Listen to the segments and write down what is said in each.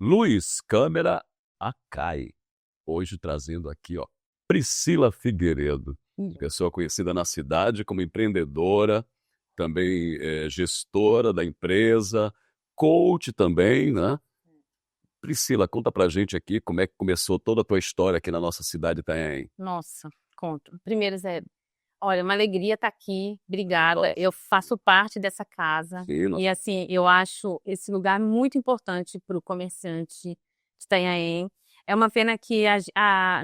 Luz, câmera, Acai. Hoje trazendo aqui, ó, Priscila Figueiredo, pessoa conhecida na cidade como empreendedora, também gestora da empresa, coach também, né? Priscila, conta pra gente aqui como é que começou toda a tua história aqui na nossa cidade de Itanhaém. Nossa, conto. Primeiro, Zé, olha, uma alegria estar aqui. Obrigada. Nossa. Eu faço parte dessa casa. Sim, E assim, eu acho esse lugar muito importante para o comerciante de Itanhaém. É uma pena que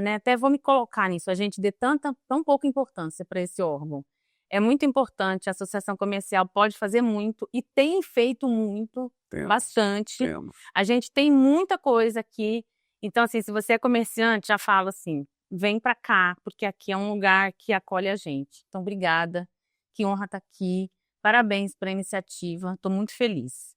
né, até vou me colocar nisso, a gente dê tão pouca importância para esse órgão. É muito importante, a associação comercial pode fazer muito e tem feito muito, bastante. temos. A gente tem muita coisa aqui. Então, assim, se você é comerciante, já fala assim, vem para cá, porque aqui é um lugar que acolhe a gente. Então, obrigada, que honra estar aqui. Parabéns pela iniciativa, estou muito feliz.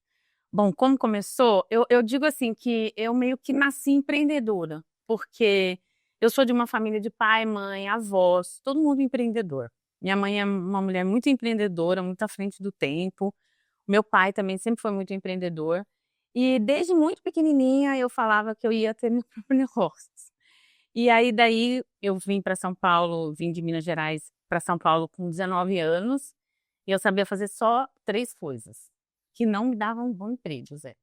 Bom, como começou? Eu digo assim que eu meio que nasci empreendedora, porque eu sou de uma família de pai, mãe, avós, todo mundo empreendedor. Minha mãe é uma mulher muito empreendedora, muito à frente do tempo. Meu pai também sempre foi muito empreendedor. E desde muito pequenininha eu falava que eu ia ter meu próprio negócio. E aí daí eu vim para São Paulo, vim de Minas Gerais para São Paulo com 19 anos, e eu sabia fazer só 3 coisas que não me davam um bom emprego, Zé.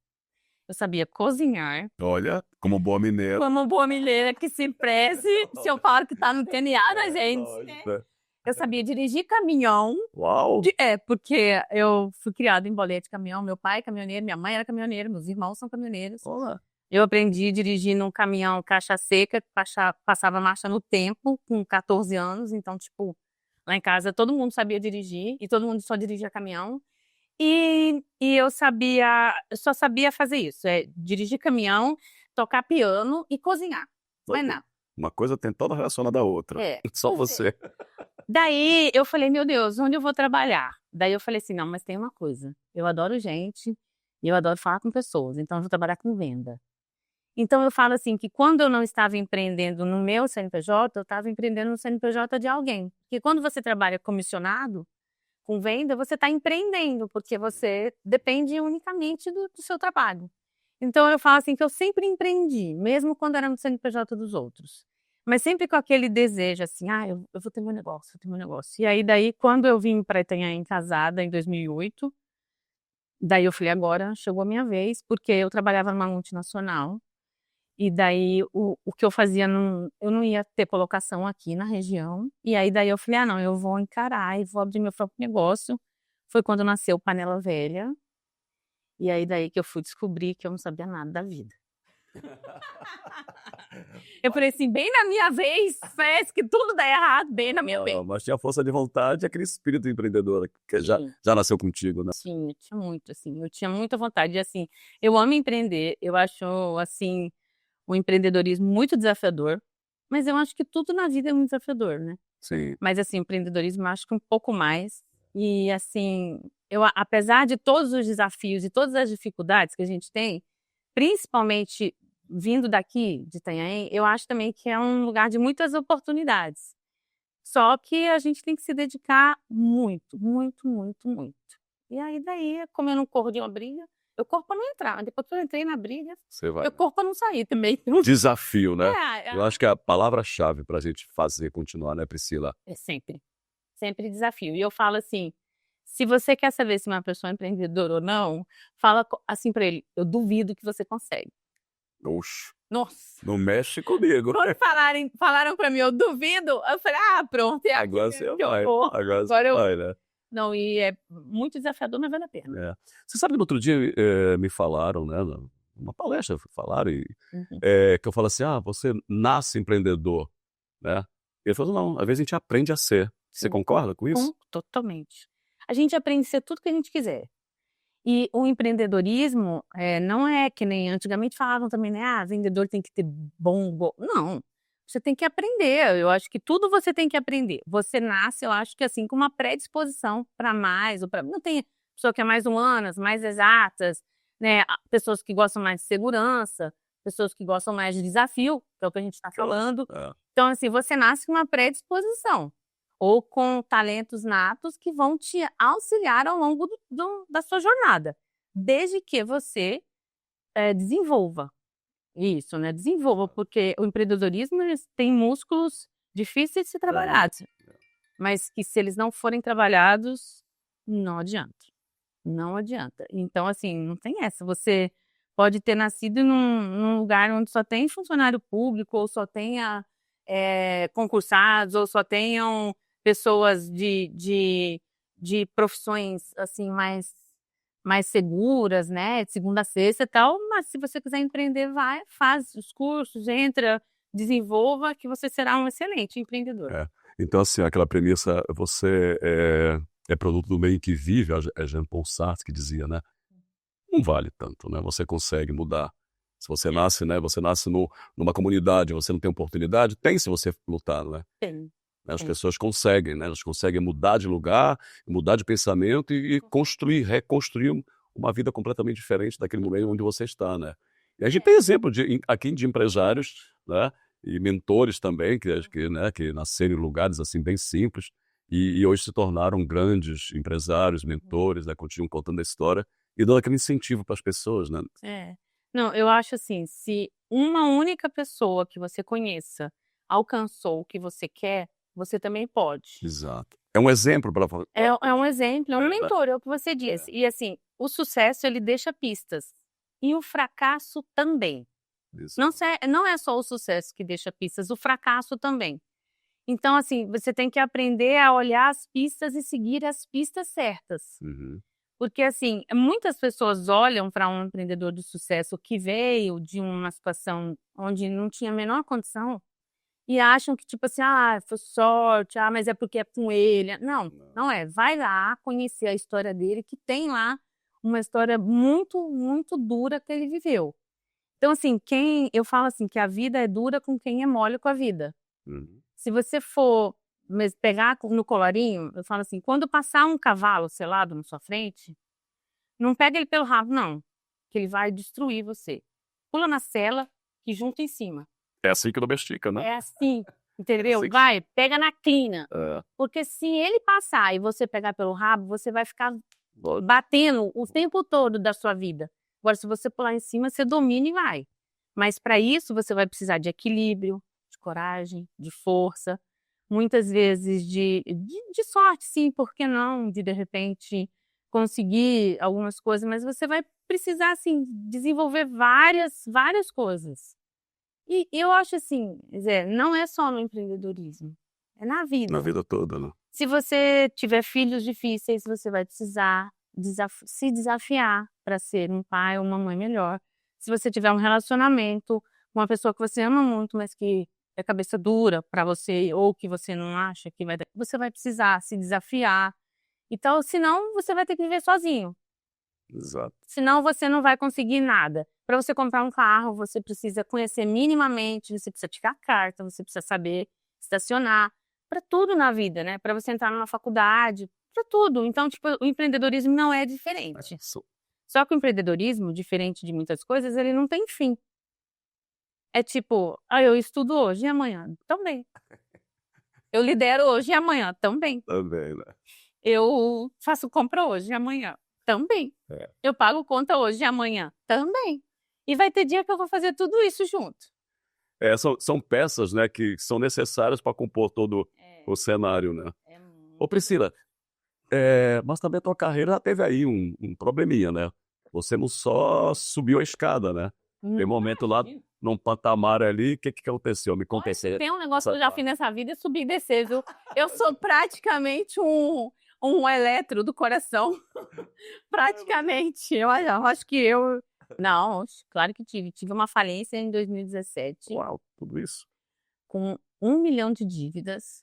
Eu sabia cozinhar, Olha, como boa mineira. como boa mineira que se preze, se eu falo que tá no DNA da gente. Lógico. Eu sabia dirigir caminhão, Uau! porque eu fui criada em boleia de caminhão, meu pai é caminhoneiro, minha mãe era caminhoneira, meus irmãos são caminhoneiros. Olá. Eu aprendi dirigindo um caminhão caixa seca, que passava marcha no tempo, com 14 anos. Então, tipo, lá em casa todo mundo sabia dirigir e todo mundo só dirigia caminhão. E eu só sabia fazer isso, dirigir caminhão, tocar piano e cozinhar. Não nada. Uma coisa tem toda relacionada à outra. Só você. Daí eu falei, meu Deus, onde eu vou trabalhar? Daí eu falei assim, não, mas tem uma coisa. Eu adoro gente e eu adoro falar com pessoas, então eu vou trabalhar com venda. Então eu falo assim que quando eu não estava empreendendo no meu CNPJ, eu estava empreendendo no CNPJ de alguém. Porque quando você trabalha comissionado, com venda, você está empreendendo, porque você depende unicamente do seu trabalho. Então eu falo assim que eu sempre empreendi, mesmo quando era no CNPJ dos outros. Mas sempre com aquele desejo assim, eu vou ter meu negócio, vou ter meu negócio. E aí daí, quando eu vim para Itanhaém casada, em 2008, daí eu falei, agora chegou a minha vez, porque eu trabalhava numa multinacional. E daí o que eu fazia, eu não ia ter colocação aqui na região. E aí daí eu falei, não, eu vou encarar e vou abrir meu próprio negócio. Foi quando nasceu Panela Velha. E aí daí que eu fui descobrir que eu não sabia nada da vida. Eu falei assim, bem na minha vez, parece que tudo dá errado, bem na minha vez. Mas tinha força de vontade e aquele espírito empreendedor que já nasceu contigo, né? Sim, eu tinha muito, assim, eu tinha muita vontade. E assim, eu amo empreender, eu acho, assim, o empreendedorismo muito desafiador, mas eu acho que tudo na vida é muito desafiador, né? Sim. Mas assim, o empreendedorismo eu acho que um pouco mais. E assim, apesar de todos os desafios e todas as dificuldades que a gente tem, principalmente vindo daqui de Itanhaém, eu acho também que é um lugar de muitas oportunidades. Só que a gente tem que se dedicar muito, muito, muito, muito. E aí daí, como eu não corro de uma briga, eu corro para não entrar. Depois que eu entrei na briga, eu corro para não sair também. Desafio, né? Eu acho que é a palavra-chave para a gente continuar, né, Priscila? É sempre. Sempre desafio. E eu falo assim, se você quer saber se uma pessoa é empreendedora ou não, fala assim para ele, eu duvido que você consegue. Oxe. Nossa. Não mexe comigo. Quando falaram para mim, eu duvido, eu falei, pronto. Agora você vai. Agora você vai, né? Não, e é muito desafiador, mas vale a pena. Você sabe que no outro dia me falaram, né, numa palestra, falaram, que eu falo assim, você nasce empreendedor, né? E ele falou, não, às vezes a gente aprende a ser. Você concorda com isso? Totalmente. A gente aprende a ser tudo que a gente quiser. E o empreendedorismo não é que nem antigamente falavam também, né? Vendedor tem que ter bom. Não. Você tem que aprender. Eu acho que tudo você tem que aprender. Você nasce, eu acho que assim, com uma predisposição para mais ou para. Não tem pessoa que é mais humanas, mais exatas, né? Pessoas que gostam mais de segurança, pessoas que gostam mais de desafio, que é o que a gente está falando. Então, assim, você nasce com uma predisposição ou com talentos natos que vão te auxiliar ao longo da sua jornada, desde que você desenvolva. Isso, né? Desenvolva, porque o empreendedorismo eles têm músculos difíceis de ser trabalhados, mas que se eles não forem trabalhados, não adianta. Não adianta. Então, assim, não tem essa. Você pode ter nascido num lugar onde só tem funcionário público, ou só tenha concursados, ou só tenham pessoas de profissões assim mais seguras, né? De segunda a sexta e tal. Mas se você quiser empreender, vai, faz os cursos, entra, desenvolva, que você será um excelente empreendedor. Então, assim, aquela premissa, você é produto do meio em que vive, é Jean-Paul Sartre que dizia, né? Não vale tanto, né? Você consegue mudar. Se você nasce, né? Você nasce numa comunidade, você não tem oportunidade, tem se você lutar, né? Tem. As pessoas conseguem, né? Elas conseguem mudar de lugar, mudar de pensamento e reconstruir uma vida completamente diferente daquele momento onde você está, né? E a gente tem exemplo aqui de empresários, né? E mentores também, que nasceram em lugares assim bem simples e hoje se tornaram grandes empresários, mentores, né? Continuam contando a história e dando aquele incentivo para as pessoas, né? Não, eu acho assim, se uma única pessoa que você conheça alcançou o que você quer, você também pode. Exato. É um exemplo para falar. É um exemplo, é um mentor, é o que você disse. E assim, o sucesso ele deixa pistas. E o fracasso também. Não é só o sucesso que deixa pistas, o fracasso também. Então, assim, você tem que aprender a olhar as pistas e seguir as pistas certas. Porque, assim, muitas pessoas olham para um empreendedor de sucesso que veio de uma situação onde não tinha a menor condição e acham que, tipo assim, foi sorte, mas é porque é com ele. Não, não é. Vai lá conhecer a história dele, que tem lá uma história muito, muito dura que ele viveu. Então, assim, eu falo assim, que a vida é dura com quem é mole com a vida. Se você for pegar no colarinho, eu falo assim, quando passar um cavalo selado na sua frente, não pega ele pelo rabo, não, que ele vai destruir você. Pula na sela e junta em cima. É assim que domestica, né? É assim, entendeu? Vai, pega na crina. Porque se ele passar e você pegar pelo rabo, você vai ficar batendo o tempo todo da sua vida. Agora, se você pular em cima, você domina e vai. Mas para isso, você vai precisar de equilíbrio, de coragem, de força, muitas vezes de sorte, sim, por que não? De repente, conseguir algumas coisas, mas você vai precisar, assim, desenvolver várias coisas. E eu acho assim, Zé, não é só no empreendedorismo, é na vida. Na vida toda, né? Se você tiver filhos difíceis, você vai precisar se desafiar para ser um pai ou uma mãe melhor. Se você tiver um relacionamento com uma pessoa que você ama muito, mas que é cabeça dura para você, ou que você não acha que vai dar, você vai precisar se desafiar. Então, senão, você vai ter que viver sozinho. Exato. Senão, você não vai conseguir nada. Para você comprar um carro, você precisa conhecer minimamente, você precisa tirar carta, você precisa saber estacionar. Para tudo na vida, né? Para você entrar numa faculdade, para tudo. Então, tipo, o empreendedorismo não é diferente. Só que o empreendedorismo, diferente de muitas coisas, ele não tem fim. É tipo, eu estudo hoje e amanhã também. Eu lidero hoje e amanhã também. Também, né? Eu faço compra hoje e amanhã também. Eu pago conta hoje e amanhã também. E vai ter dia que eu vou fazer tudo isso junto. São peças, né, que são necessárias para compor todo o cenário, né? Ô Priscila, mas também a tua carreira já teve aí um probleminha, né? Você não só subiu a escada, né? Tem momento lá, num patamar ali, o que aconteceu? Me conta. Tem um negócio que eu já fiz nessa vida, é subir e descer, viu? Eu sou praticamente um eletro do coração. Praticamente. Eu acho que eu... Não, claro que tive. Tive uma falência em 2017. Uau, tudo isso? Com 1 milhão de dívidas.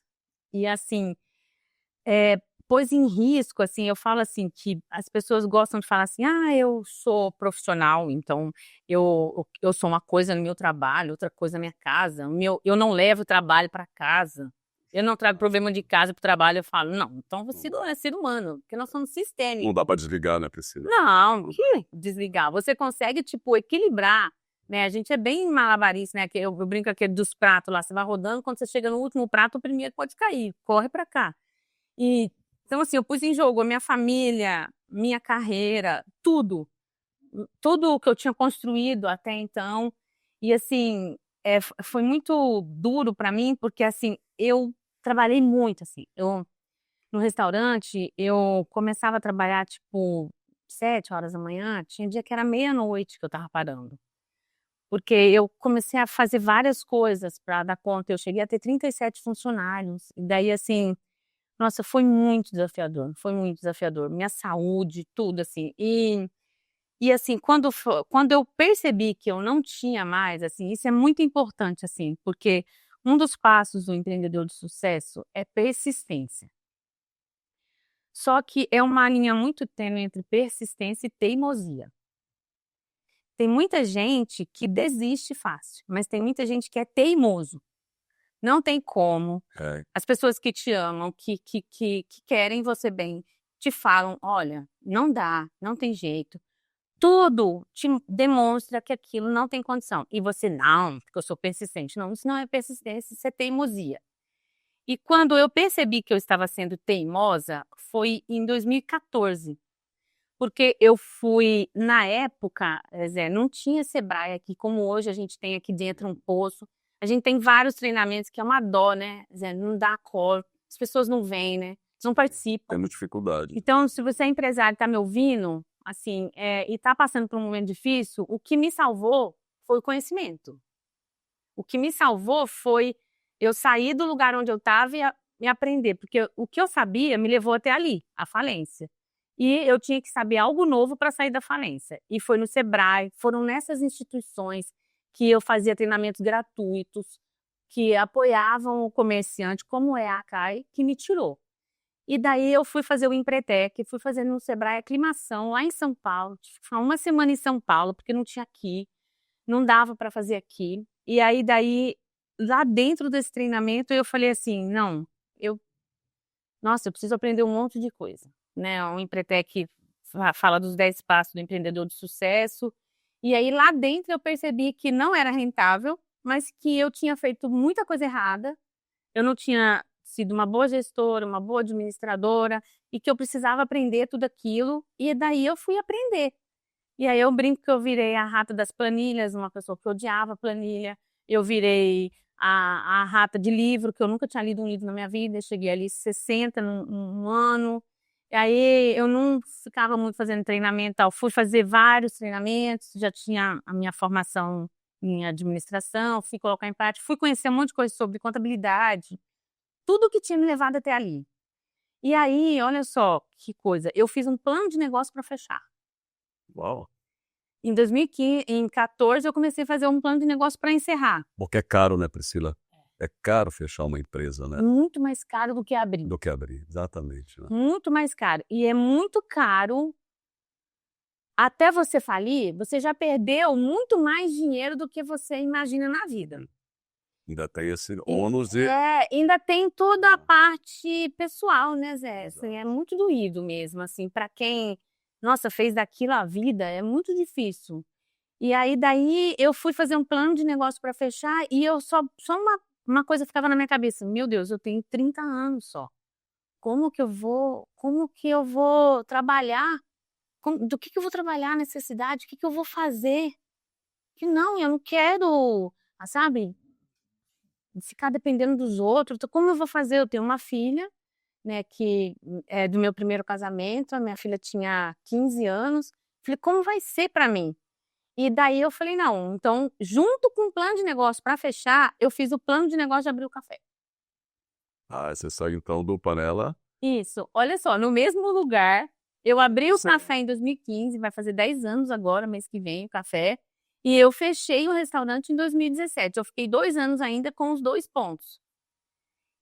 E assim, pôs em risco, assim, eu falo assim, que as pessoas gostam de falar assim, eu sou profissional, então eu sou uma coisa no meu trabalho, outra coisa na minha casa, eu não levo trabalho para casa, eu não trago problema de casa para o trabalho. Eu falo, não, então você não é ser humano, porque nós somos sistêmicos. Não dá para desligar, né, Priscila? Não, que desligar. Você consegue, tipo, equilibrar, né? A gente é bem malabarista, né? Eu brinco aquele dos pratos lá, você vai rodando, quando você chega no último prato, o primeiro pode cair, corre para cá. Então, assim, eu pus em jogo a minha família, minha carreira, tudo o que eu tinha construído até então. E assim, foi muito duro para mim, porque assim, eu trabalhei muito, assim. No restaurante, eu começava a trabalhar, tipo, 7 horas da manhã, tinha dia que era meia-noite que eu estava parando. Porque eu comecei a fazer várias coisas para dar conta. Eu cheguei a ter 37 funcionários. E daí, assim, nossa, foi muito desafiador, foi muito desafiador. Minha saúde, tudo, assim. E assim, quando eu percebi que eu não tinha mais, assim, isso é muito importante, assim, porque um dos passos do empreendedor de sucesso é persistência. Só que é uma linha muito tênue entre persistência e teimosia. Tem muita gente que desiste fácil, mas tem muita gente que é teimoso. Não tem como. As pessoas que te amam, que querem você bem, te falam: olha, não dá, não tem jeito. Tudo te demonstra que aquilo não tem condição. E você, não, porque eu sou persistente. Não, isso não é persistência, isso é teimosia. E quando eu percebi que eu estava sendo teimosa, foi em 2014. Porque eu fui, na época, Zé, não tinha Sebrae aqui, como hoje a gente tem aqui dentro um poço. A gente tem vários treinamentos que é uma dó, né, Zé? Não dá colo, as pessoas não vêm, né? Eles não participam. Temos dificuldade. Então, se você é empresário e está me ouvindo, assim, e está passando por um momento difícil, o que me salvou foi o conhecimento. O que me salvou foi eu sair do lugar onde eu estava e aprender, porque o que eu sabia me levou até ali, a falência. E eu tinha que saber algo novo para sair da falência. E foi no Sebrae, foram nessas instituições que eu fazia treinamentos gratuitos, que apoiavam o comerciante, como é a Acai, que me tirou. E daí eu fui fazer o Empretec, fui fazer no Sebrae Aclimação, lá em São Paulo. Tive que ficar uma semana em São Paulo, porque não tinha aqui, não dava para fazer aqui. E aí, daí, lá dentro desse treinamento, eu falei assim, não, nossa, eu preciso aprender um monte de coisa, né? O Empretec fala dos 10 passos do empreendedor de sucesso. E aí, lá dentro, eu percebi que não era rentável, mas que eu tinha feito muita coisa errada. Eu não tinha sido uma boa gestora, uma boa administradora, e que eu precisava aprender tudo aquilo. E daí eu fui aprender. E aí eu brinco que eu virei a rata das planilhas, uma pessoa que odiava planilha. Eu virei a rata de livro, que eu nunca tinha lido um livro na minha vida. Eu cheguei ali 60 num ano. E aí eu não ficava muito fazendo treinamento, tal. Fui fazer vários treinamentos, já tinha a minha formação em administração, fui colocar em prática, fui conhecer um monte de coisa sobre contabilidade, tudo que tinha me levado até ali. E aí, olha só que coisa, eu fiz um plano de negócio para fechar. Uau! Em 2014, eu comecei a fazer um plano de negócio para encerrar. Porque é caro, né, Priscila? É caro fechar uma empresa, né? Muito mais caro do que abrir. Do que abrir, exatamente. Né? Muito mais caro. E é muito caro. Até você falir, você já perdeu muito mais dinheiro do que você imagina na vida. Ainda tem esse ônus e... ainda tem toda a parte pessoal, né, Zé? Assim, é muito doído mesmo, assim, para quem, nossa, fez daquilo a vida, é muito difícil. E aí, daí, eu fui fazer um plano de negócio para fechar e eu só uma coisa ficava na minha cabeça, meu Deus, eu tenho 30 anos só. Como que eu vou trabalhar? Do que eu vou trabalhar nessa cidade? O que eu vou fazer? Que não, eu não quero, sabe, ficar dependendo dos outros. Então, como eu vou fazer? Eu tenho uma filha, né, que é do meu primeiro casamento, a minha filha tinha 15 anos. Falei, como vai ser para mim? E daí eu falei, não, então, junto com o plano de negócio para fechar, eu fiz o plano de negócio de abrir o café. Ah, você saiu então do Panela? Isso, olha só, no mesmo lugar, eu abri o café em 2015, vai fazer 10 anos agora, mês que vem, o café, e eu fechei o restaurante em 2017. Eu fiquei 2 anos ainda com os 2 pontos.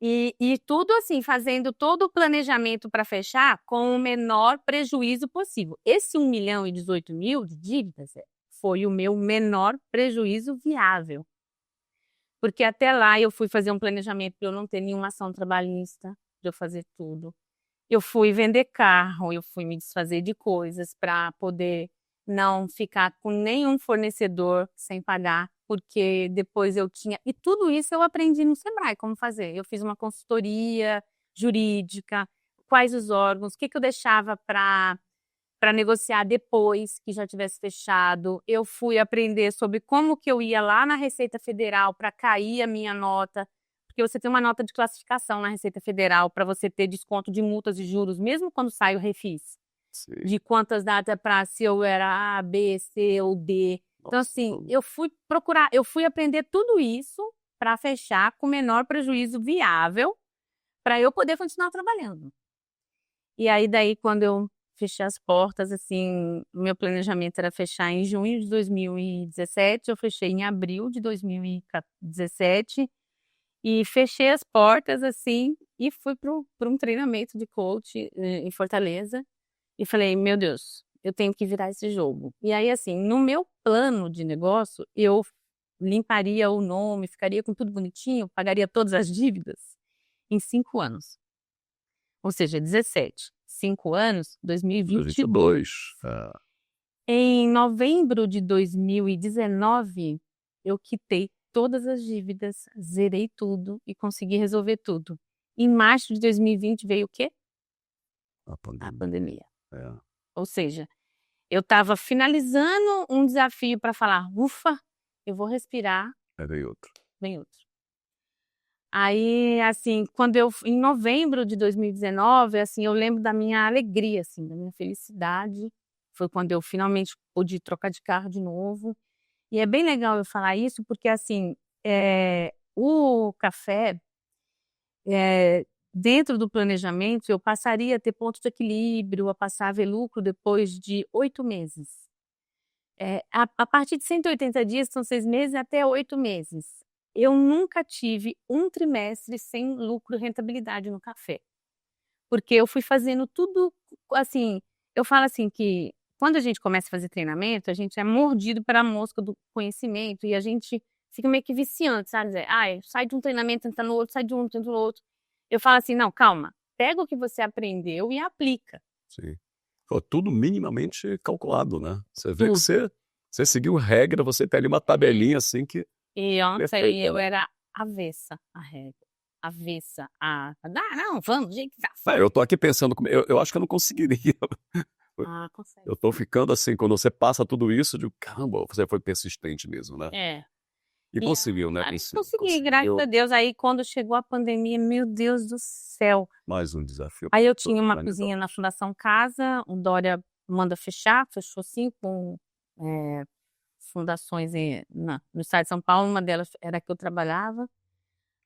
E tudo assim, fazendo todo o planejamento para fechar com o menor prejuízo possível. Esse 1.018.000 de dívidas foi o meu menor prejuízo viável. Porque até lá eu fui fazer um planejamento para eu não ter nenhuma ação trabalhista, de eu fazer tudo. Eu fui vender carro, eu fui me desfazer de coisas para poder não ficar com nenhum fornecedor sem pagar, porque depois eu tinha... E tudo isso eu aprendi no Sebrae, como fazer. Eu fiz uma consultoria jurídica, quais os órgãos, o que eu deixava para para negociar depois que já tivesse fechado. Eu fui aprender sobre como que eu ia lá na Receita Federal para cair a minha nota, porque você tem uma nota de classificação na Receita Federal para você ter desconto de multas e juros, mesmo quando sai o refis. Sim. De quantas datas para se eu era A, B, C ou D. Então, assim, eu fui aprender tudo isso para fechar com o menor prejuízo viável para eu poder continuar trabalhando. E aí, daí, quando eu fechei as portas, assim, o meu planejamento era fechar em junho de 2017, eu fechei em abril de 2017 e fechei as portas, assim, e fui para um treinamento de coach em Fortaleza e falei, meu Deus, eu tenho que virar esse jogo. E aí, assim, no meu plano de negócio, eu limparia o nome, ficaria com tudo bonitinho, pagaria todas as dívidas em 5 anos. Ou seja, 17. 5 anos, 2022. Em novembro de 2019, eu quitei todas as dívidas, zerei tudo e consegui resolver tudo. Em março de 2020 veio o quê? A pandemia. É. Ou seja, eu estava finalizando um desafio para falar, ufa, eu vou respirar. Veio outro. Vem outro. Aí, assim, em novembro de 2019, assim, eu lembro da minha alegria, assim, da minha felicidade. Foi quando eu finalmente pude trocar de carro de novo. E é bem legal eu falar isso, porque, assim, o café, dentro do planejamento, eu passaria a ter ponto de equilíbrio, a passar a ver lucro depois de 8 meses. A partir de 180 dias, são 6 meses até 8 meses. Eu nunca tive um trimestre sem lucro e rentabilidade no café. Porque eu fui fazendo tudo, assim, eu falo assim que quando a gente começa a fazer treinamento, a gente é mordido pela mosca do conhecimento e a gente fica meio que viciante, sabe? Sai de um treinamento, entra no outro, sai de um, entra no outro. Eu falo assim, não, calma, pega o que você aprendeu e aplica. Sim. Tudo minimamente calculado, né? Você vê Tudo. que você seguiu regra, você tem ali uma tabelinha assim que... E ontem Perfeito, eu né? era avessa à regra. Avessa a... Não, vamos, gente, tá. Eu tô aqui pensando, eu acho que eu não conseguiria. Consegue. Eu tô ficando assim, quando você passa tudo isso, de caramba, você foi persistente mesmo, né? E conseguiu, né? Consegui, graças a Deus. Aí, quando chegou a pandemia, meu Deus do céu. Mais um desafio. Aí eu tinha uma cozinha na Fundação Casa, o Dória manda fechou 5 fundações no estado de São Paulo, uma delas era a que eu trabalhava.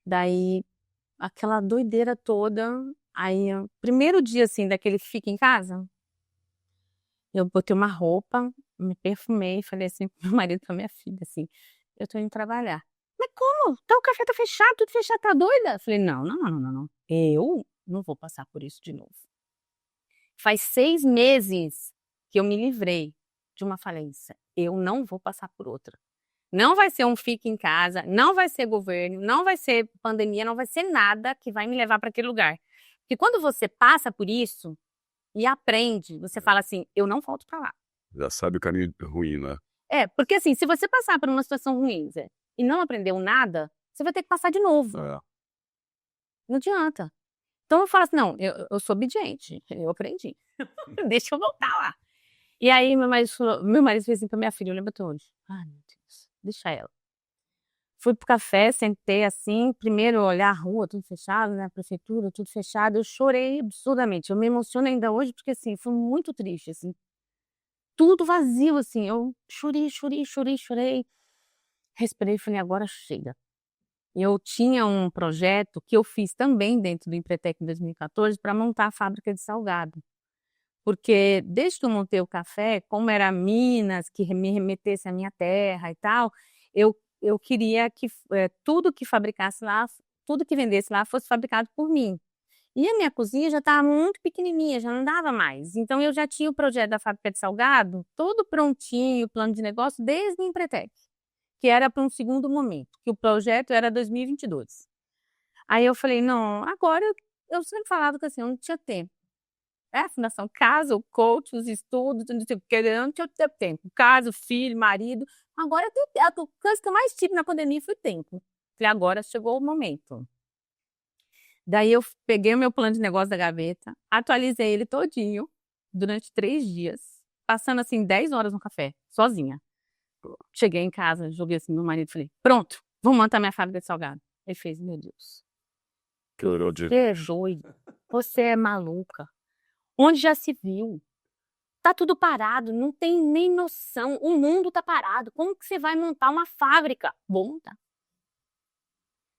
Daí, aquela doideira toda. Aí, o primeiro dia, assim, daquele fica em casa, eu botei uma roupa, me perfumei e falei assim pro meu marido, pra minha filha, assim, eu tô indo trabalhar. Mas como? O café tá fechado, tudo fechado, tá doida? Eu falei, não. Eu não vou passar por isso de novo. Faz 6 meses que eu me livrei de uma falência. Eu não vou passar por outra. Não vai ser um fique em casa, não vai ser governo, não vai ser pandemia, não vai ser nada que vai me levar para aquele lugar. Porque quando você passa por isso e aprende, você fala assim, eu não volto para lá. Já sabe o caminho ruim, né? Porque assim, se você passar por uma situação ruim, Zé, e não aprendeu nada, você vai ter que passar de novo. Não adianta. Então eu falo assim, não, eu sou obediente, eu aprendi. Deixa eu voltar lá. E aí meu marido fez assim pra minha filha, eu lembro até hoje. Ai, meu Deus, deixa ela. Fui pro café, sentei assim, primeiro olhar a rua, tudo fechado, né, a prefeitura, tudo fechado, eu chorei absurdamente, eu me emociono ainda hoje, porque assim, foi muito triste, assim, tudo vazio, assim, eu chorei, respirei e falei, agora chega. Eu tinha um projeto que eu fiz também dentro do Empretec em 2014 para montar a fábrica de salgado. Porque desde que eu montei o café, como era Minas, que me remetesse à minha terra e tal, eu queria que tudo que fabricasse lá, tudo que vendesse lá fosse fabricado por mim. E a minha cozinha já estava muito pequenininha, já não dava mais. Então eu já tinha o projeto da fábrica de salgado todo prontinho, o plano de negócio desde o Empretec, que era para um segundo momento, que o projeto era 2022. Aí eu falei, não, agora eu sempre falava que assim, eu não tinha tempo. A Fundação Casa, o coach, os estudos, não sei o que, eu não tinha tempo. Casa, filho, marido. Agora, a coisa que eu mais tive na pandemia foi tempo. Falei, agora chegou o momento. Daí eu peguei o meu plano de negócio da gaveta, atualizei ele todinho durante 3 dias, passando assim 10 horas no café, sozinha. Cheguei em casa, joguei assim no meu marido e falei, pronto, vou montar minha fábrica de salgado. Ele fez, meu Deus, Que orou de... você é doido, você é maluca. Onde já se viu? Tá tudo parado, não tem nem noção. O mundo tá parado. Como que você vai montar uma fábrica? Vou montar.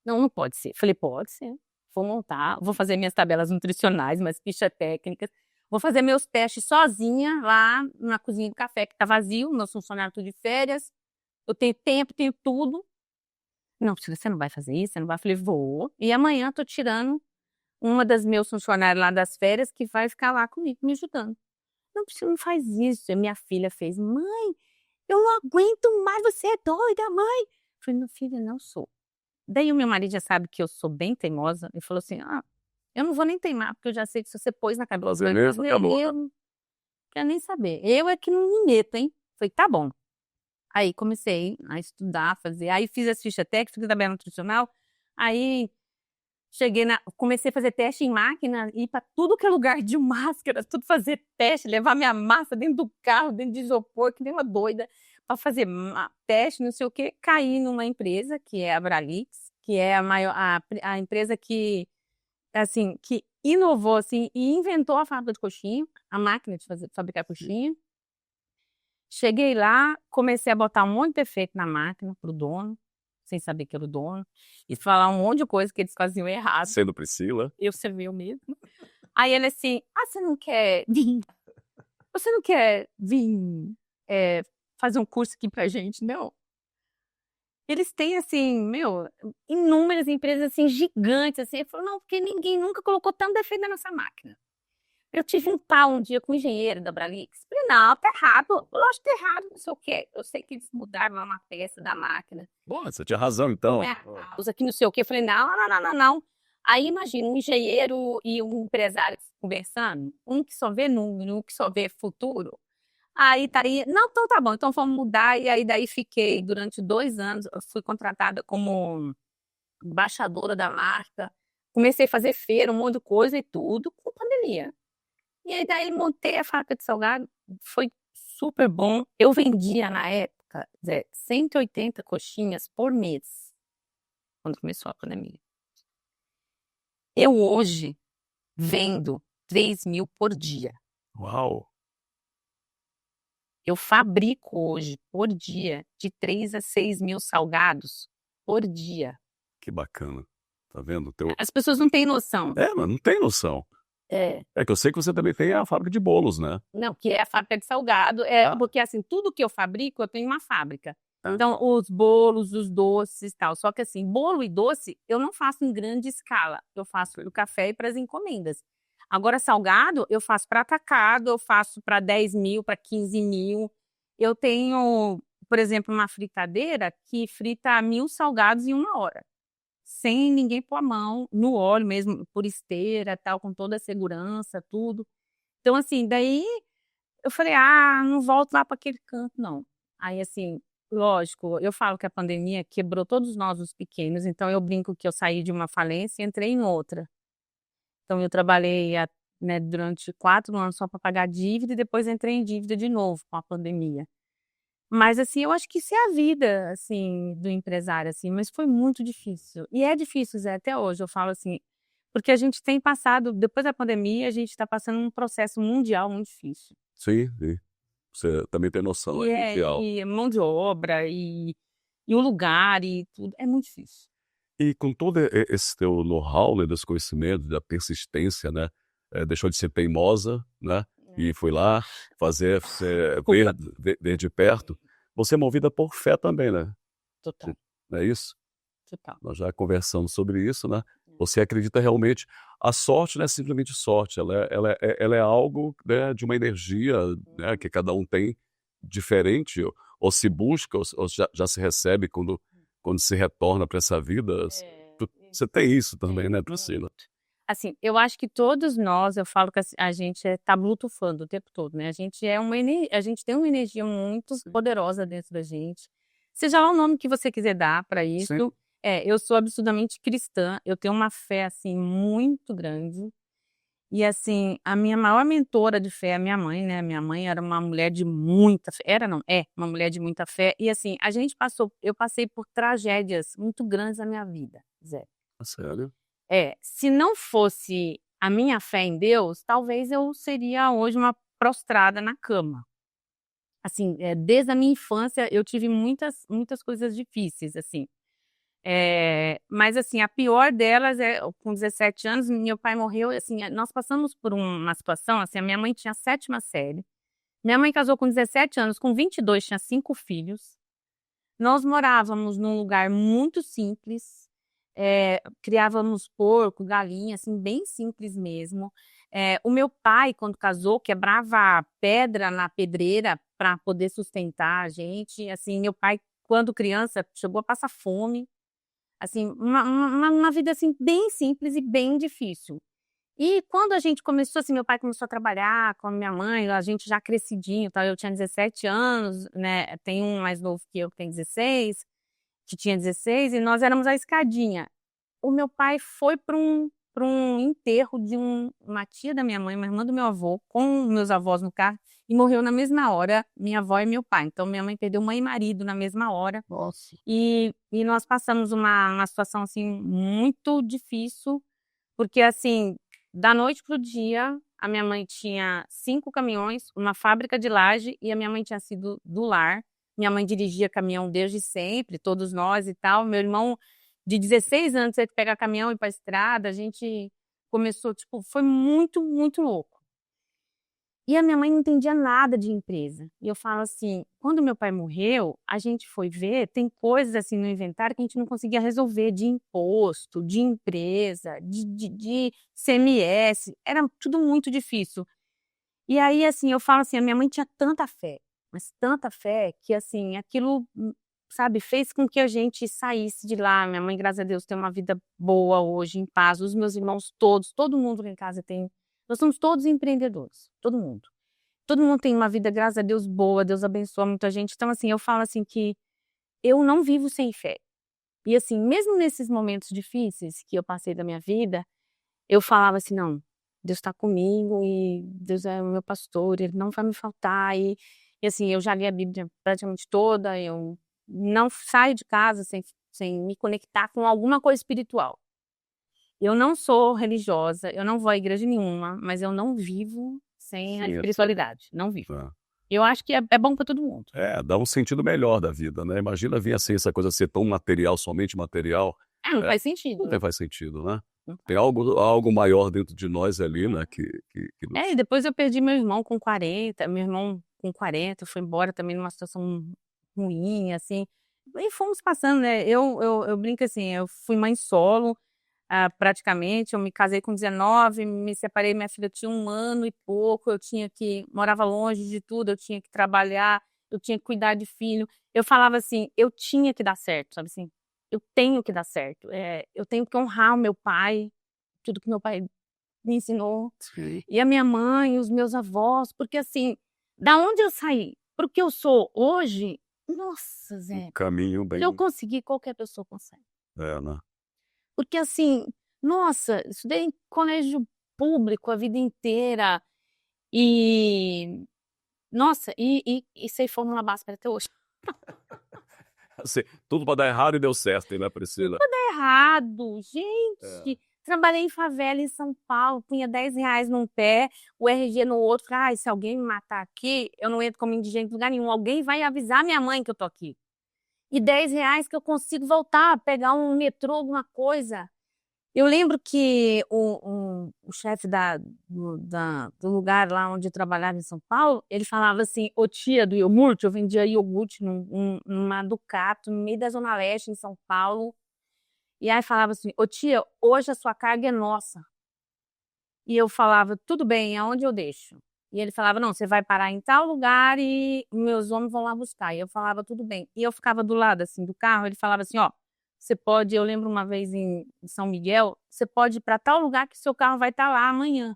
Não, não pode ser. Falei, pode ser. Vou montar, vou fazer minhas tabelas nutricionais, minhas fichas técnicas. Vou fazer meus testes sozinha lá na cozinha do café que tá vazio, meus funcionários tudo de férias. Eu tenho tempo, tenho tudo. Não, Priscila, você não vai fazer isso? Você não vai? Falei, vou. E amanhã tô tirando uma das meus funcionários lá das férias que vai ficar lá comigo, me ajudando. Não, Priscila, não faz isso. E minha filha fez, mãe, eu não aguento mais, você é doida, mãe. Eu falei, meu filho, não sou. Daí o meu marido já sabe que eu sou bem teimosa. Ele falou assim, eu não vou nem teimar, porque eu já sei que se você pôs na cabeça... Fazer mesmo, acabou. Eu não quero nem saber. Eu é que não me meto, hein? Falei, tá bom. Aí comecei a estudar, fazer. Aí fiz as fichas técnicas, fiz a tabela nutricional. Aí comecei a fazer teste em máquina, ir para tudo que é lugar de máscara, tudo fazer teste, levar minha massa dentro do carro, dentro de isopor, que nem uma doida, para fazer teste, não sei o quê. Caí numa empresa, que é a Abralix, que é a empresa que, assim, que inovou, assim, e inventou a fábrica de coxinha, a máquina de fabricar coxinha. Cheguei lá, comecei a botar um monte de defeito na máquina pro dono, sem saber que era o dono, e falar um monte de coisa que eles faziam errado. Sendo Priscila. Eu servi eu mesmo. Aí ele assim, você não quer vir? Você não quer vir fazer um curso aqui pra gente, não? Eles têm, assim, inúmeras empresas, assim, gigantes, assim. Ele falou, não, porque ninguém nunca colocou tanto defeito na nossa máquina. Eu tive um pau um dia com o engenheiro da Abralix. Falei, não, tá errado. Lógico que tá errado, não sei o quê. Eu sei que eles mudaram uma peça da máquina. Bom, você tinha razão, então. Não é a causa que não sei o quê. Eu falei, não. Aí imagina, um engenheiro e um empresário conversando, um que só vê número, um que só vê futuro. Aí estaria, não, então tá bom, então vamos mudar. E aí daí fiquei durante 2 anos, eu fui contratada como embaixadora da marca. Comecei a fazer feira, um monte de coisa e tudo, com pandemia. E aí daí montei a fábrica de salgado, foi super bom. Eu vendia na época 180 coxinhas por mês, quando começou a pandemia. Eu hoje vendo 3.000 por dia. Uau! Eu fabrico hoje, por dia, de 3 a 6 mil salgados por dia. Que bacana. Tá vendo? As pessoas não têm noção. Mas não tem noção. É que eu sei que você também tem a fábrica de bolos, né? Não, que é a fábrica de salgado. Porque, assim, tudo que eu fabrico, eu tenho uma fábrica. Então, os bolos, os doces e tal. Só que, assim, bolo e doce, eu não faço em grande escala. Eu faço para o café e para as encomendas. Agora, salgado, eu faço para atacado, eu faço para 10 mil, para 15 mil. Eu tenho, por exemplo, uma fritadeira que frita 1.000 salgados em 1 hora. Sem ninguém pôr a mão, no óleo mesmo, por esteira, tal, com toda a segurança, tudo. Então, assim, daí eu falei, não volto lá para aquele canto, não. Aí, assim, lógico, eu falo que a pandemia quebrou todos nós, os pequenos, então eu brinco que eu saí de uma falência e entrei em outra. Então, eu trabalhei durante 4 anos só para pagar dívida e depois entrei em dívida de novo com a pandemia. Mas, assim, eu acho que isso é a vida, assim, do empresário, assim, mas foi muito difícil. E é difícil, Zé, até hoje, eu falo assim, porque a gente tem passado, depois da pandemia, a gente está passando um processo mundial muito difícil. Sim. Você também tem noção, mundial. E mão de obra, e o lugar, e tudo, é muito difícil. E com todo esse teu know-how, né, desse conhecimento, da persistência, né, deixou de ser teimosa, né, e foi lá fazer, ver de perto. Você é movida por fé também, né? Total. Não é isso? Total. Nós já conversamos sobre isso, né? Você acredita realmente. A sorte não é simplesmente sorte, ela é algo, né, de uma energia, né, que cada um tem diferente, ou se busca, ou já se recebe quando se retorna para essa vida. Você tem isso também, né, Priscila? Assim, eu acho que todos nós, eu falo que a gente tá blutufando o tempo todo, né? A gente tem uma energia muito poderosa dentro da gente. Seja lá o nome que você quiser dar para isso. Sim. Eu sou absurdamente cristã, eu tenho uma fé, assim, muito grande. E assim, a minha maior mentora de fé é a minha mãe, né, minha mãe era uma mulher de muita fé, era não, é uma mulher de muita fé, e assim, eu passei por tragédias muito grandes na minha vida, Zé. Sério? Se não fosse a minha fé em Deus, talvez eu seria hoje uma prostrada na cama. Assim, desde a minha infância eu tive muitas coisas difíceis, assim. Mas assim, a pior delas com 17 anos, meu pai morreu, assim, nós passamos por uma situação, assim, a minha mãe tinha a 7ª série, minha mãe casou com 17 anos, com 22 tinha 5 filhos, nós morávamos num lugar muito simples, criávamos porco, galinha, assim, bem simples mesmo. O meu pai, quando casou, quebrava pedra na pedreira para poder sustentar a gente, assim, meu pai, quando criança, chegou a passar fome. Assim, uma vida, assim, bem simples e bem difícil. E quando a gente começou, assim, meu pai começou a trabalhar com a minha mãe, a gente já crescidinho, tal, eu tinha 17 anos, né, tem um mais novo que eu, que tem 16, que tinha 16, e nós éramos a escadinha. O meu pai foi para um enterro de uma tia da minha mãe, uma irmã do meu avô, com meus avós no carro, e morreu na mesma hora, minha avó e meu pai. Então minha mãe perdeu mãe e marido na mesma hora. Nossa. E nós passamos uma situação, assim, muito difícil, porque, assim, da noite para o dia, a minha mãe tinha 5 caminhões, uma fábrica de laje, e a minha mãe tinha sido do lar. Minha mãe dirigia caminhão desde sempre, todos nós e tal. Meu irmão, de 16 anos, teve que pegar caminhão e ir pra estrada. A gente começou, tipo, foi muito, muito louco. E a minha mãe não entendia nada de empresa. E eu falo assim, quando meu pai morreu, a gente foi ver, tem coisas assim no inventário que a gente não conseguia resolver, de imposto, de empresa, de CMS, era tudo muito difícil. E aí, assim, eu falo assim, a minha mãe tinha tanta fé, mas tanta fé, que assim, aquilo, sabe, fez com que a gente saísse de lá. Minha mãe, graças a Deus, tem uma vida boa hoje, em paz. Os meus irmãos todos, todo mundo lá em casa tem. Nós somos todos empreendedores, todo mundo. Todo mundo tem uma vida, graças a Deus, boa, Deus abençoa muita gente. Então, assim, eu falo assim que eu não vivo sem fé. E assim, mesmo nesses momentos difíceis que eu passei da minha vida, eu falava assim, não, Deus está comigo e Deus é o meu pastor, Ele não vai me faltar. E assim, eu já li a Bíblia praticamente toda, eu não saio de casa sem me conectar com alguma coisa espiritual. Eu não sou religiosa, eu não vou à igreja nenhuma, mas eu não vivo sem a Sim, espiritualidade, não vivo. tá. Eu acho que é bom para todo mundo. Dá um sentido melhor da vida, né? Imagina vir assim, essa coisa ser tão material, somente material. Não É, faz sentido, não né. faz sentido, né? Não Tem faz. algo maior dentro de nós ali, né, que E nos depois eu perdi meu irmão com 40, meu irmão com 40 foi embora também numa situação ruim, assim, e fomos passando, né, eu brinco assim, eu fui mãe solo, praticamente, eu me casei com 19, me separei, minha filha tinha 1 ano e pouco, eu tinha que morava longe de tudo, eu tinha que trabalhar, eu tinha que cuidar de filho. Eu falava assim: "Eu tinha que dar certo", sabe assim, "Eu tenho que dar certo, eu tenho que honrar o meu pai, tudo que meu pai me ensinou, sim, e a minha mãe, os meus avós", porque assim, da onde eu saí para o que eu sou hoje, nossa, um Zé, caminho pra eu bem conseguir, qualquer pessoa consegue. né? Porque assim, nossa, estudei em colégio público a vida inteira e, nossa, e sei Fórmula Bhaskara até hoje. Assim, tudo para dar errado e deu certo, hein, né, Tudo Priscila? errado, É. gente. Trabalhei em favela em São Paulo, punha R$ 10 num pé, o RG no outro. Ai, se alguém me matar aqui, eu não entro como indigente em lugar nenhum. Alguém vai avisar minha mãe que eu tô aqui. E R$ 10 que eu consigo voltar, pegar um metrô, alguma coisa. Eu lembro que o chefe do lugar lá onde eu trabalhava em São Paulo, ele falava assim: "Ô tia do iogurte", eu vendia iogurte numa Ducato, no meio da Zona Leste, em São Paulo. E aí falava assim: "Ô tia, hoje a sua carga é nossa". E eu falava: "Tudo bem, aonde eu deixo?". E ele falava: "Não, você vai parar em tal lugar e meus homens vão lá buscar". E eu falava: "Tudo bem". E eu ficava do lado, assim, do carro, ele falava assim: "Ó, você pode", eu lembro uma vez em São Miguel, "você pode ir para tal lugar que seu carro vai estar lá amanhã".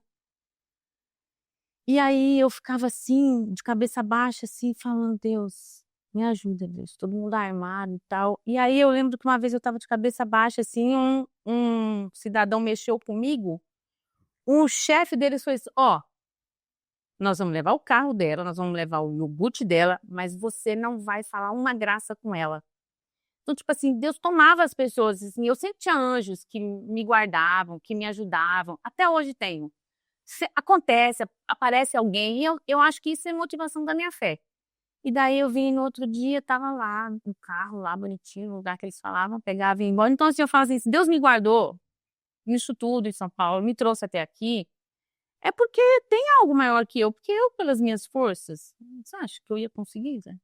E aí eu ficava assim, de cabeça baixa, assim, falando: "Deus, me ajuda, Deus", todo mundo armado e tal. E aí eu lembro que uma vez eu estava de cabeça baixa, assim, um cidadão mexeu comigo, O chefe deles foi assim, ó, nós vamos levar o carro dela, nós vamos levar o iogurte dela, mas você não vai falar uma graça com ela. Então, tipo assim, Deus tomava as pessoas, assim, eu sempre tinha anjos que me guardavam, que me ajudavam, até hoje tenho. Acontece, aparece alguém, e eu acho que isso é motivação da minha fé. E daí eu vim no outro dia, tava lá, no carro, lá bonitinho, no lugar que eles falavam, pegava e ia embora. Então, assim, eu falo assim, se Deus me guardou nisso tudo em São Paulo, me trouxe até aqui, é porque tem algo maior que eu, porque eu, pelas minhas forças, você acha que eu ia conseguir, Zé?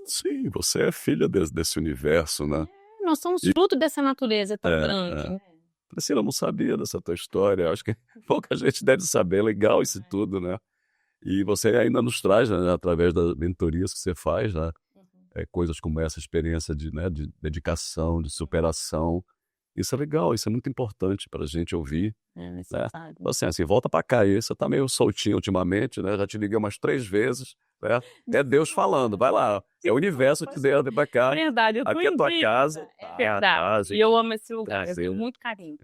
Sim, você é filha desse universo, né? Nós somos fruto dessa natureza tão grande, É. né? Priscila, eu não sabia dessa tua história. Acho que pouca gente deve saber. É legal isso tudo, né? E você ainda nos traz, né, através das mentorias que você faz, né? Coisas como essa experiência de dedicação, de superação. Isso é legal, isso é muito importante para a gente ouvir, É né? necessário. Então, assim, volta para cá aí. Você está meio soltinho ultimamente, né? Já te liguei umas 3 vezes, né? É Deus falando, vai lá. É o universo te dando para cá. Verdade, eu tô Aqui é em tua dívida. casa. É verdade. E eu amo esse lugar, eu tenho muito carinho.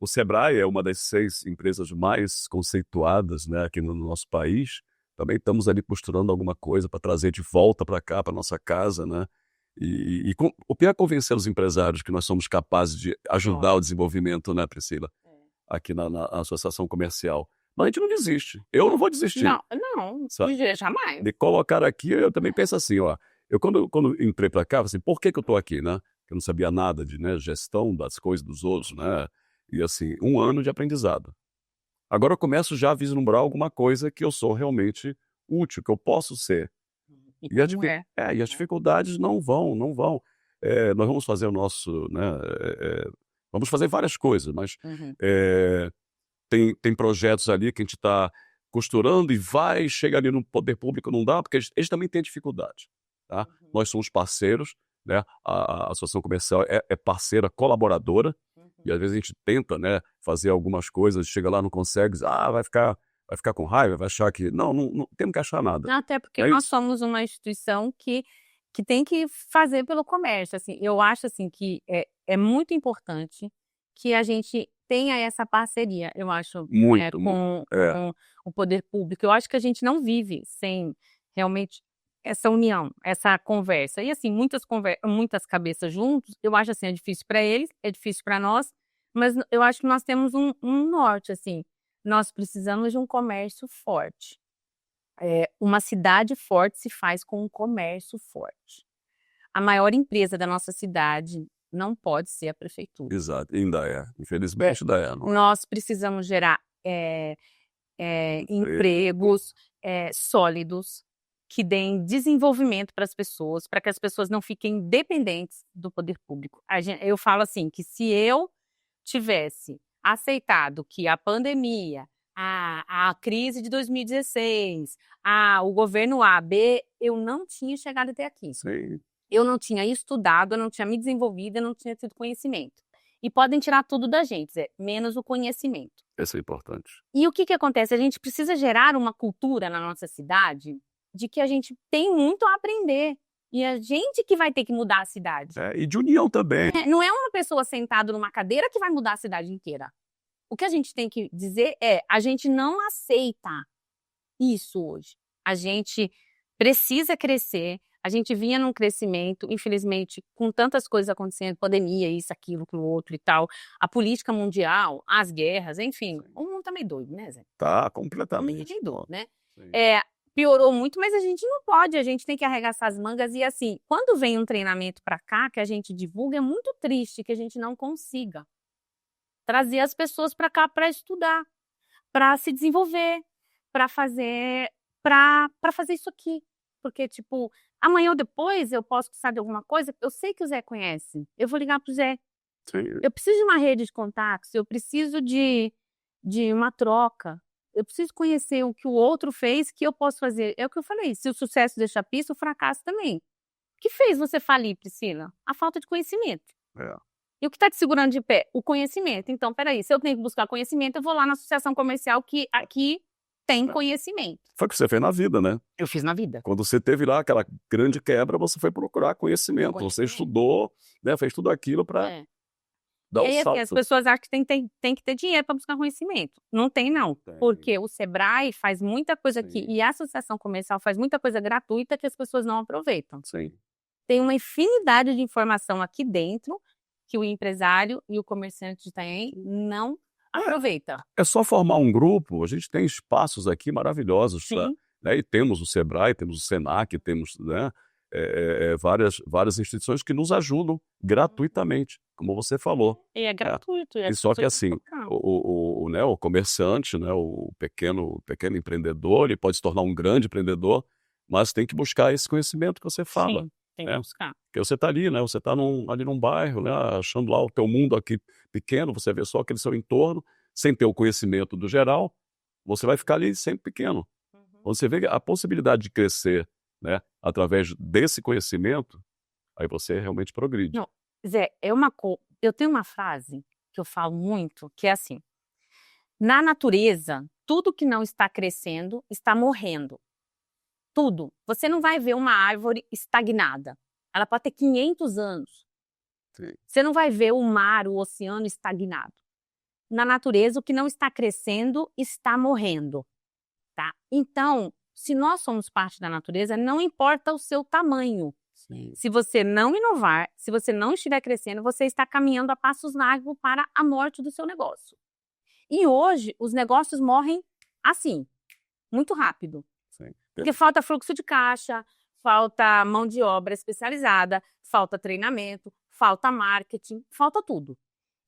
O Sebrae é uma das 6 empresas mais conceituadas, né, aqui no nosso país. Também estamos ali costurando alguma coisa para trazer de volta para cá, para nossa casa, né? O pior é convencer os empresários que nós somos capazes de ajudar o desenvolvimento, né, Priscila? Aqui na associação comercial. Mas a gente não desiste. Eu não vou desistir. Não, Sabe? jamais. De colocar aqui, eu também penso assim, ó. Eu quando entrei para cá, eu falei assim, por que eu estou aqui, né? Eu não sabia nada de, né, gestão das coisas dos outros, né? E assim, 1 ano de aprendizado. Agora eu começo já a vislumbrar alguma coisa que eu sou realmente útil, que eu posso ser. E as Como é? e as dificuldades não vão. Nós vamos fazer o nosso, né, vamos fazer várias coisas, mas tem projetos ali que a gente está costurando e chega ali no poder público, não dá, porque eles também têm dificuldade, tá? Nós somos parceiros, né? A associação comercial é parceira, colaboradora, e às vezes a gente tenta, né, fazer algumas coisas, chega lá, não consegue, vai ficar com raiva, vai achar que... Não temos que achar nada. Até porque nós somos uma instituição que tem que fazer pelo comércio, assim, eu acho assim que é muito importante que a gente tenha essa parceria, eu acho, com o poder público. Eu acho que a gente não vive sem realmente essa união, essa conversa. E assim, muitas cabeças juntos, eu acho assim, é difícil para eles, é difícil para nós, mas eu acho que nós temos um norte, assim, nós precisamos de um comércio forte. Uma cidade forte se faz com um comércio forte. A maior empresa da nossa cidade não pode ser a prefeitura. Exato, ainda é. Infelizmente ainda é. Nós precisamos gerar empregos sólidos que deem desenvolvimento para as pessoas, para que as pessoas não fiquem dependentes do poder público. Eu falo assim, que se eu tivesse aceitado que a pandemia, a crise de 2016, o governo A, B, eu não tinha chegado até aqui. Sim. Eu não tinha estudado, eu não tinha me desenvolvido, eu não tinha tido conhecimento. E podem tirar tudo da gente, Zé, menos o conhecimento. Isso é importante. E o que acontece? A gente precisa gerar uma cultura na nossa cidade de que a gente tem muito a aprender. E a gente que vai ter que mudar a cidade. E de união também. Não é uma pessoa sentada numa cadeira que vai mudar a cidade inteira. O que a gente tem que dizer a gente não aceita isso hoje. A gente precisa crescer. A gente vinha num crescimento, infelizmente, com tantas coisas acontecendo, pandemia, isso, aquilo, aquilo outro e tal, a política mundial, as guerras, enfim, o mundo tá meio doido, né, Zé? Tá, completamente. Meio doido, né? Piorou muito, mas a gente não pode, a gente tem que arregaçar as mangas e assim, quando vem um treinamento para cá, que a gente divulga, é muito triste que a gente não consiga trazer as pessoas para cá para estudar, para se desenvolver, para fazer isso aqui. Porque, tipo, amanhã ou depois eu posso precisar de alguma coisa, eu sei que o Zé conhece, eu vou ligar pro Zé. Sim. Eu preciso de uma rede de contatos, eu preciso de uma troca, eu preciso conhecer o que o outro fez que eu posso fazer. É o que eu falei, se o sucesso deixa pista, o fracasso também. O que fez você falir, Priscila? A falta de conhecimento. E o que está te segurando de pé? O conhecimento. Então, peraí, se eu tenho que buscar conhecimento, eu vou lá na associação comercial que aqui tem conhecimento. Foi o que você fez na vida, né? Eu fiz na vida. Quando você teve lá aquela grande quebra, você foi procurar conhecimento. Você estudou, né? Fez tudo aquilo para... Dá E um aí, assim, as salto. pessoas acham que tem que ter dinheiro para buscar conhecimento. Não tem, não. Tem. Porque o Sebrae faz muita coisa aqui Sim. e a associação comercial faz muita coisa gratuita que as pessoas não aproveitam. Sim. Tem uma infinidade de informação aqui dentro que o empresário e o comerciante de Itanhaém não aproveita. É só formar um grupo, a gente tem espaços aqui maravilhosos, Sim. né? E temos o Sebrae, temos o Senac, temos, né, várias instituições que nos ajudam gratuitamente, como você falou. E é gratuito. E só que assim, né, o comerciante, né, o pequeno empreendedor, ele pode se tornar um grande empreendedor, mas tem que buscar esse conhecimento que você fala. Sim, tem que né? buscar. Porque você está ali, né? Você está ali num bairro, né? Achando lá o teu mundo aqui pequeno, você vê só aquele seu entorno, sem ter o conhecimento do geral, você vai ficar ali sempre pequeno. Você vê a possibilidade de crescer, né? Através desse conhecimento, aí você realmente progride. Não, Zé, eu tenho uma frase que eu falo muito, que é assim: na natureza, tudo que não está crescendo está morrendo. Tudo. Você não vai ver uma árvore estagnada. Ela pode ter 500 anos. Sim. Você não vai ver o mar, o oceano estagnado. Na natureza, o que não está crescendo está morrendo. Tá? Então, se nós somos parte da natureza, não importa o seu tamanho. Sim. Se você não inovar, se você não estiver crescendo, você está caminhando a passos largos para a morte do seu negócio. E hoje, os negócios morrem assim, muito rápido. Sim. Porque falta fluxo de caixa, falta mão de obra especializada, falta treinamento, falta marketing, falta tudo.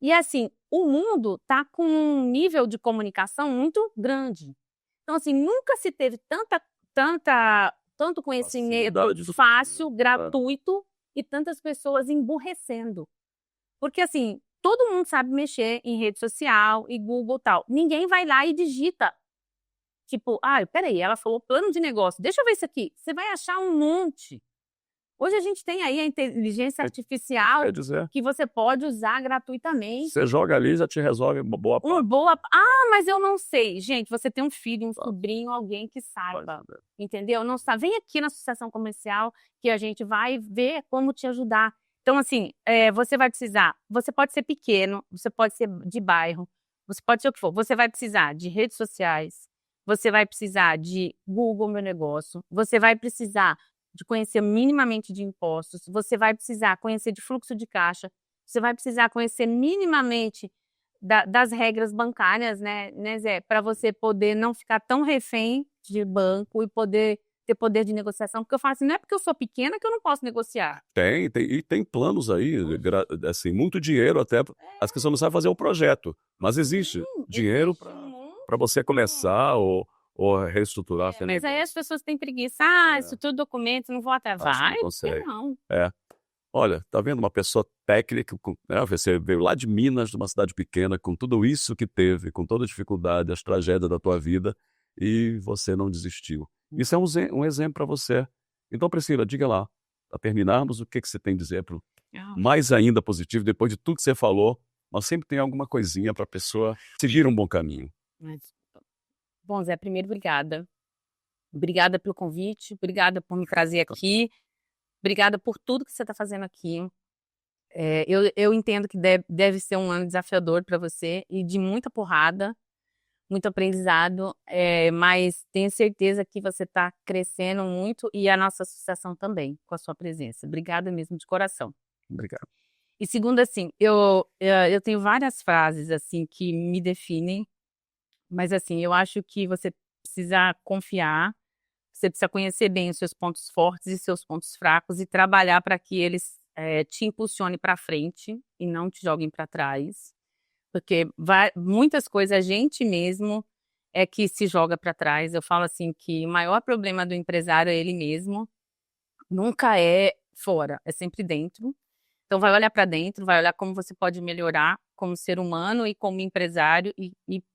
E assim, o mundo está com um nível de comunicação muito grande. Então, assim, nunca se teve tanto conhecimento fácil, gratuito e tantas pessoas emburrecendo. Porque, assim, todo mundo sabe mexer em rede social e Google e tal. Ninguém vai lá e digita. Tipo, peraí, ela falou plano de negócio, deixa eu ver isso aqui. Você vai achar um monte. Hoje a gente tem aí a inteligência artificial Quer dizer, que você pode usar gratuitamente. você joga ali e já te resolve uma boa parte. Mas eu não sei. Gente, você tem um filho, um sobrinho, alguém que saiba. Entendeu? Não sabe. Vem aqui na associação comercial que a gente vai ver como te ajudar. Então, assim, você vai precisar. Você pode ser pequeno, você pode ser de bairro, você pode ser o que for. Você vai precisar de redes sociais, você vai precisar de Google Meu Negócio, você vai precisar de conhecer minimamente de impostos, você vai precisar conhecer de fluxo de caixa, você vai precisar conhecer minimamente das regras bancárias, né, Zé? Para você poder não ficar tão refém de banco e poder ter poder de negociação. Porque eu falo assim, não é porque eu sou pequena que eu não posso negociar. Tem planos aí, assim, muito dinheiro até. As pessoas não sabem fazer o projeto, mas existe dinheiro para você começar ou reestruturar. Mas aí as pessoas têm preguiça. Isso tudo documento, não vou até. Vai, não consegue. não. Olha, tá vendo uma pessoa técnica, né? Você veio lá de Minas, de uma cidade pequena, com tudo isso que teve, com toda a dificuldade, as tragédias da tua vida, e você não desistiu. Isso é um exemplo para você. Então, Priscila, diga lá, para terminarmos, o que você tem a dizer pro mais ainda positivo, depois de tudo que você falou, mas sempre tem alguma coisinha para a pessoa seguir um bom caminho. Bom, Zé, primeiro, obrigada. Obrigada pelo convite, obrigada por me trazer aqui, obrigada por tudo que você está fazendo aqui. Eu entendo que deve ser um ano desafiador para você e de muita porrada, muito aprendizado, mas tenho certeza que você está crescendo muito e a nossa associação também, com a sua presença. Obrigada mesmo, de coração. Obrigado. E segundo, assim, eu tenho várias frases assim que me definem, mas assim, eu acho que você precisa confiar, você precisa conhecer bem os seus pontos fortes e seus pontos fracos e trabalhar para que eles te impulsionem para frente e não te joguem para trás. Porque muitas coisas a gente mesmo é que se joga para trás. Eu falo assim que o maior problema do empresário é ele mesmo, nunca é fora, é sempre dentro. Então vai olhar para dentro, vai olhar como você pode melhorar como ser humano e como empresário e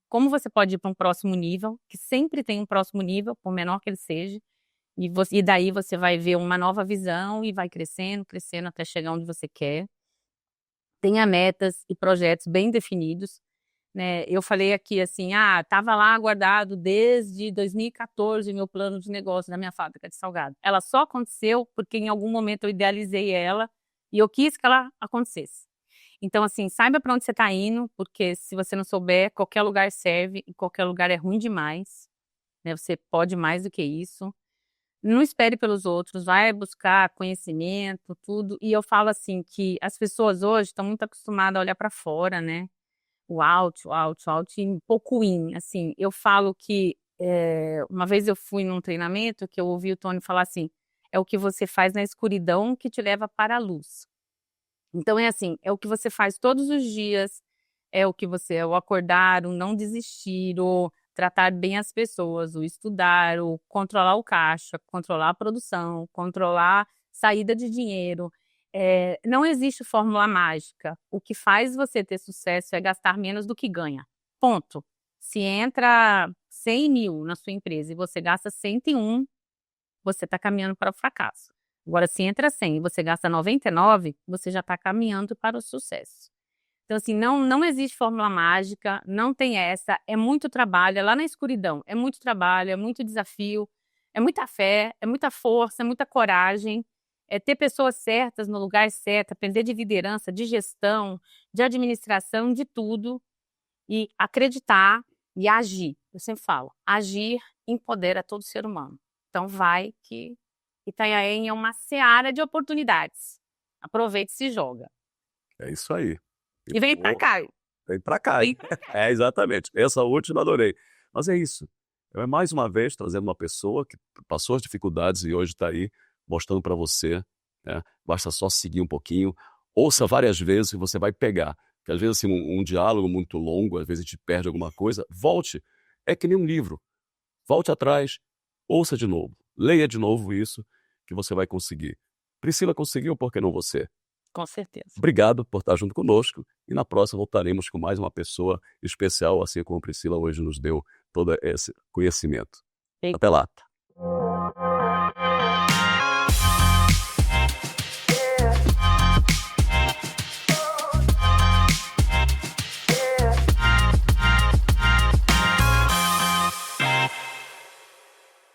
como você pode ir para um próximo nível, que sempre tem um próximo nível, por menor que ele seja, e daí você vai ver uma nova visão e vai crescendo, crescendo até chegar onde você quer. Tenha metas e projetos bem definidos, né? Eu falei aqui assim, estava lá guardado desde 2014 meu plano de negócio da minha fábrica de salgado. Ela só aconteceu porque em algum momento eu idealizei ela e eu quis que ela acontecesse. Então, assim, saiba para onde você está indo, porque se você não souber, qualquer lugar serve e qualquer lugar é ruim demais, né? Você pode mais do que isso. Não espere pelos outros, vai buscar conhecimento, tudo. E eu falo assim que as pessoas hoje estão muito acostumadas a olhar para fora, né? O out, e pouco in. Assim, eu falo que uma vez eu fui num treinamento que eu ouvi o Tony falar assim: é o que você faz na escuridão que te leva para a luz. Então é assim, é o que você faz todos os dias, é o acordar, o não desistir, o tratar bem as pessoas, o estudar, o controlar o caixa, controlar a produção, controlar saída de dinheiro. Não existe fórmula mágica. O que faz você ter sucesso é gastar menos do que ganha. Ponto. Se entra 100 mil na sua empresa e você gasta 101, você está caminhando para o fracasso. Agora, se entra 100 e você gasta 99, você já está caminhando para o sucesso. Então, assim, não existe fórmula mágica, não tem essa, é muito trabalho, é lá na escuridão, é muito trabalho, é muito desafio, é muita fé, é muita força, é muita coragem, é ter pessoas certas no lugar certo, aprender de liderança, de gestão, de administração, de tudo, e acreditar e agir. Eu sempre falo, agir empodera todo ser humano. Então vai que Itanhaém é uma seara de oportunidades. Aproveite e se joga. É isso aí. E vem pra cá. Vem pra cá. Vem pra cá. Exatamente. Essa última adorei. Mas é isso. Eu, mais uma vez, trazendo uma pessoa que passou as dificuldades e hoje está aí mostrando para você, né? Basta só seguir um pouquinho. Ouça várias vezes e você vai pegar. Porque às vezes assim, um diálogo muito longo, às vezes a gente perde alguma coisa. Volte. É que nem um livro. Volte atrás, ouça de novo. Leia de novo isso que você vai conseguir. Priscila conseguiu, por que não você? Com certeza. Obrigado por estar junto conosco e na próxima voltaremos com mais uma pessoa especial, assim como a Priscila hoje nos deu todo esse conhecimento. Até lá.